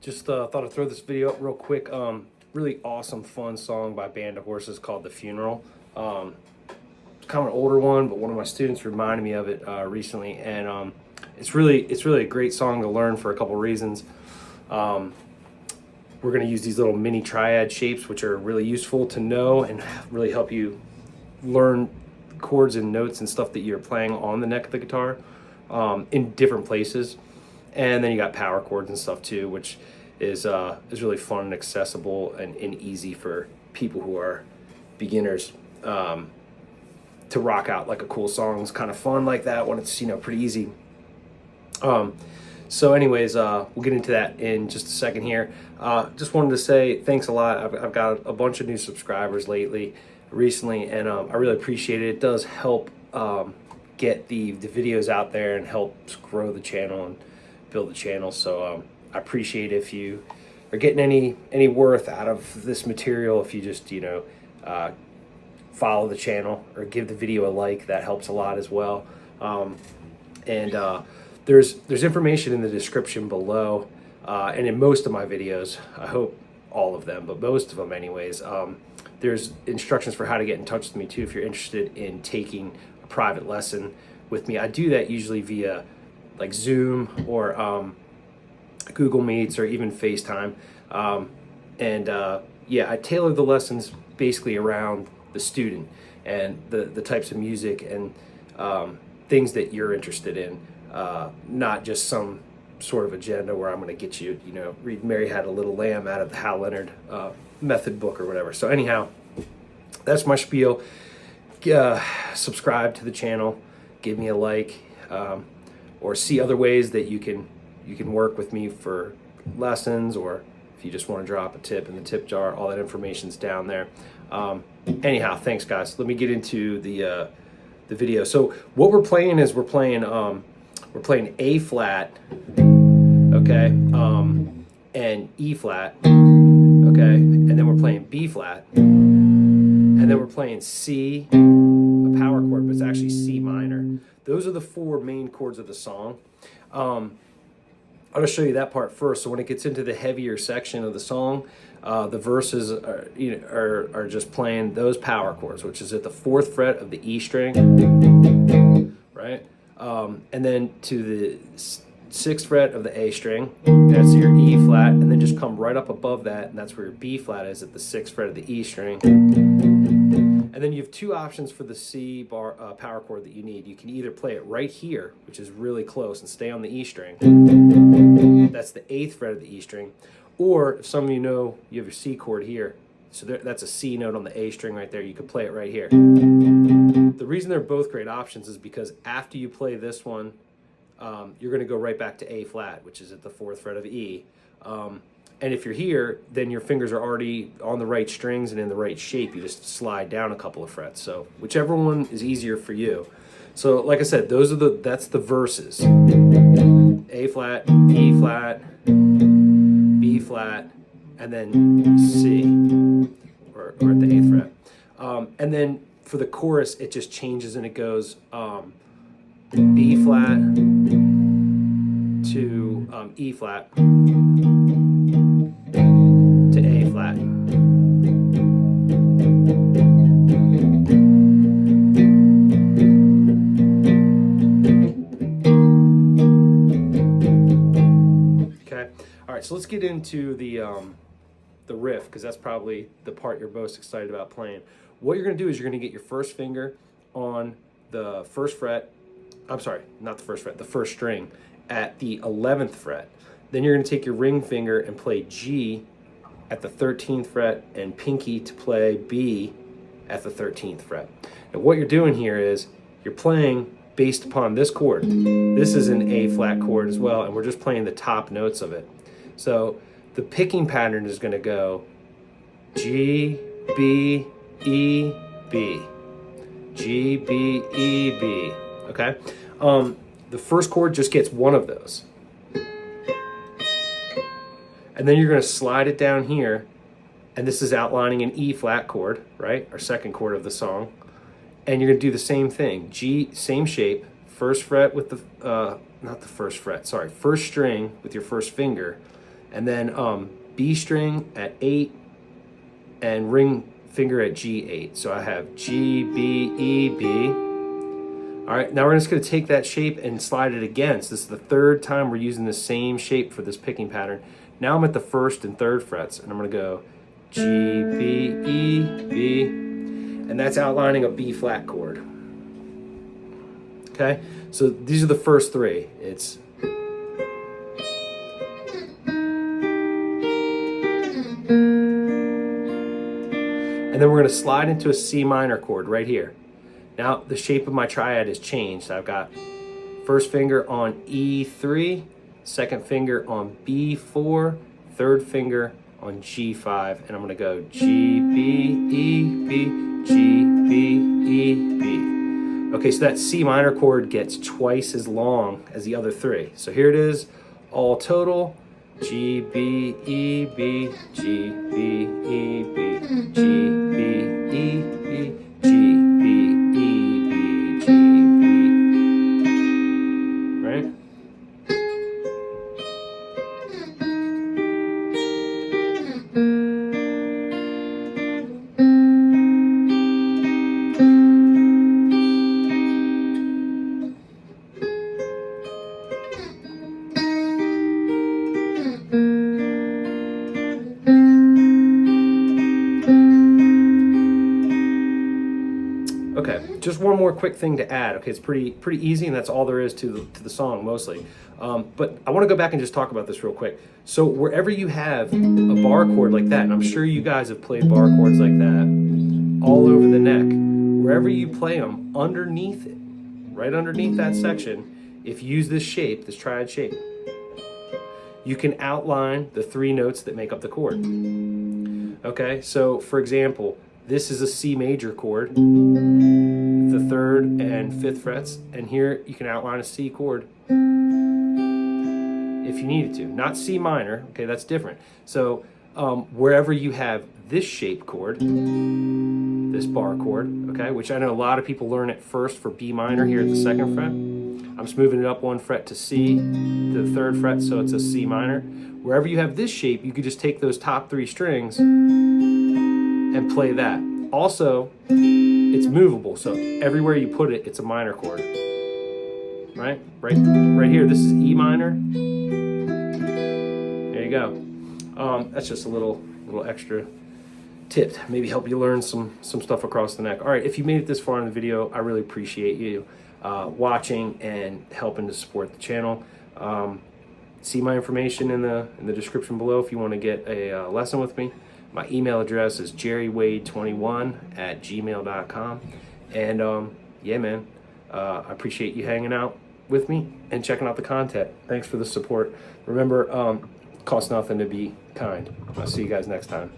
Just thought I'd throw this video up real quick. Really awesome, fun song by Band of Horses called "The Funeral." It's kind of an older one, but one of my students reminded me of it recently, and it's really a great song to learn for a couple reasons. We're going to use these little mini triad shapes, which are really useful to know and really help you learn chords and notes and stuff that you're playing on the neck of the guitar in different places. And then you got power chords and stuff too, which is really fun and accessible and easy for people who are beginners to rock out like a cool song. It's kind of fun like that when it's pretty easy. So anyways, we'll get into that in just a second here. Just wanted to say thanks a lot. I've got a bunch of new subscribers recently, and I really appreciate it. It does help get the videos out there and helps grow the channel and build the channel. So I appreciate if you are getting any worth out of this material. If you just follow the channel or give the video a like, that helps a lot as well. There's information in the description below, and in most of my videos, I hope all of them, but most of them anyways, there's instructions for how to get in touch with me too if you're interested in taking a private lesson with me. I do that usually via like Zoom or Google Meets or even FaceTime. Yeah, I tailor the lessons basically around the student and the types of music and things that you're interested in. Not just some sort of agenda where I'm going to get you, read Mary Had a Little Lamb out of the Hal Leonard method book or whatever. So anyhow, that's my spiel. Subscribe to the channel, give me a like, or see other ways that you can work with me for lessons, or if you just want to drop a tip in the tip jar, all that information's down there. Anyhow, thanks guys. Let me get into the video. So what we're playing is we're playing A flat, okay, and E flat, okay, and then we're playing B flat, and then we're playing C, a power chord, but it's actually C minor. Those are the four main chords of the song. I'm going to show you that part first. So when it gets into the heavier section of the song, the verses are just playing those power chords, which is at the 4th fret of the E string, right? And then to the 6th fret of the A string, that's your E flat, and then just come right up above that, and that's where your B flat is at the 6th fret of the E string. And then you have two options for the C bar power chord that you need. You can either play it right here, which is really close, and stay on the E string. That's the 8th fret of the E string. Or if some of you know, you have your C chord here. So that's a C note on the A string right there. You could play it right here. The reason they're both great options is because after you play this one, you're going to go right back to A flat, which is at the 4th fret of E. And if you're here, then your fingers are already on the right strings and in the right shape. You just slide down a couple of frets. So whichever one is easier for you. So like I said, that's the verses. A flat, E flat, B flat, and then C, or at the 8th fret. And then for the chorus, it just changes and it goes B flat to E flat to A flat. Okay. All right. So let's get into the riff, because that's probably the part you're most excited about playing. What you're going to do is you're going to get your first finger on the 1st fret. I'm sorry, not the 1st fret, the 1st string at the 11th fret. Then you're going to take your ring finger and play G at the 13th fret and pinky to play B at the 13th fret. And what you're doing here is you're playing based upon this chord. This is an A flat chord as well, and we're just playing the top notes of it. So the picking pattern is going to go G, B, E, B. G, B, E, B. Okay? The first chord just gets one of those. And then you're going to slide it down here, and this is outlining an E flat chord, right? Our second chord of the song. And you're going to do the same thing. G, same shape, 1st fret with the, not the 1st fret, sorry, 1st string with your 1st finger, and then B string at 8, and ring finger at G8. So I have G, B, E, B. All right, now we're just going to take that shape and slide it again. So this is the third time we're using the same shape for this picking pattern. Now I'm at the 1st and 3rd frets, and I'm going to go G, B, E, B, and that's outlining a B flat chord. Okay, so these are the first 3. It's and then we're going to slide into a C minor chord right here. Now the shape of my triad has changed. I've got 1st finger on E3, 2nd finger on B4, 3rd finger on G5, and I'm going to go G, B, E, B, G, B, E, B. Okay, so that C minor chord gets twice as long as the other 3. So here it is, all total. G, B, E, B, G, B, E, B, G, B, E, B, G, B, E, B, G, B. Right? Okay, just one more quick thing to add. Okay, it's pretty easy, and that's all there is to the song mostly. But I want to go back and just talk about this real quick. So wherever you have a bar chord like that, and I'm sure you guys have played bar chords like that all over the neck, wherever you play them, underneath it, right underneath that section, if you use this shape, this triad shape, you can outline the 3 notes that make up the chord. Okay, so for example, this is a C major chord, the 3rd and 5th frets, and here you can outline a C chord if you needed to. Not C minor, okay, that's different. So wherever you have this shape chord, this bar chord, okay, which I know a lot of people learn at first for B minor here at the 2nd fret. I'm just moving it up 1 fret to C, to the 3rd fret, so it's a C minor. Wherever you have this shape, you could just take those top 3 strings and play that. Also, it's movable, so everywhere you put it, it's a minor chord. Right here, this is E minor. There you go. That's just a little extra tip to maybe help you learn some stuff across the neck. All right, if you made it this far in the video, I really appreciate you watching and helping to support the channel. See my information in the description below if you want to get a lesson with me. My email address is jerrywademusic@gmail.com. And yeah, man, I appreciate you hanging out with me and checking out the content. Thanks for the support. Remember, costs nothing to be kind. I'll see you guys next time.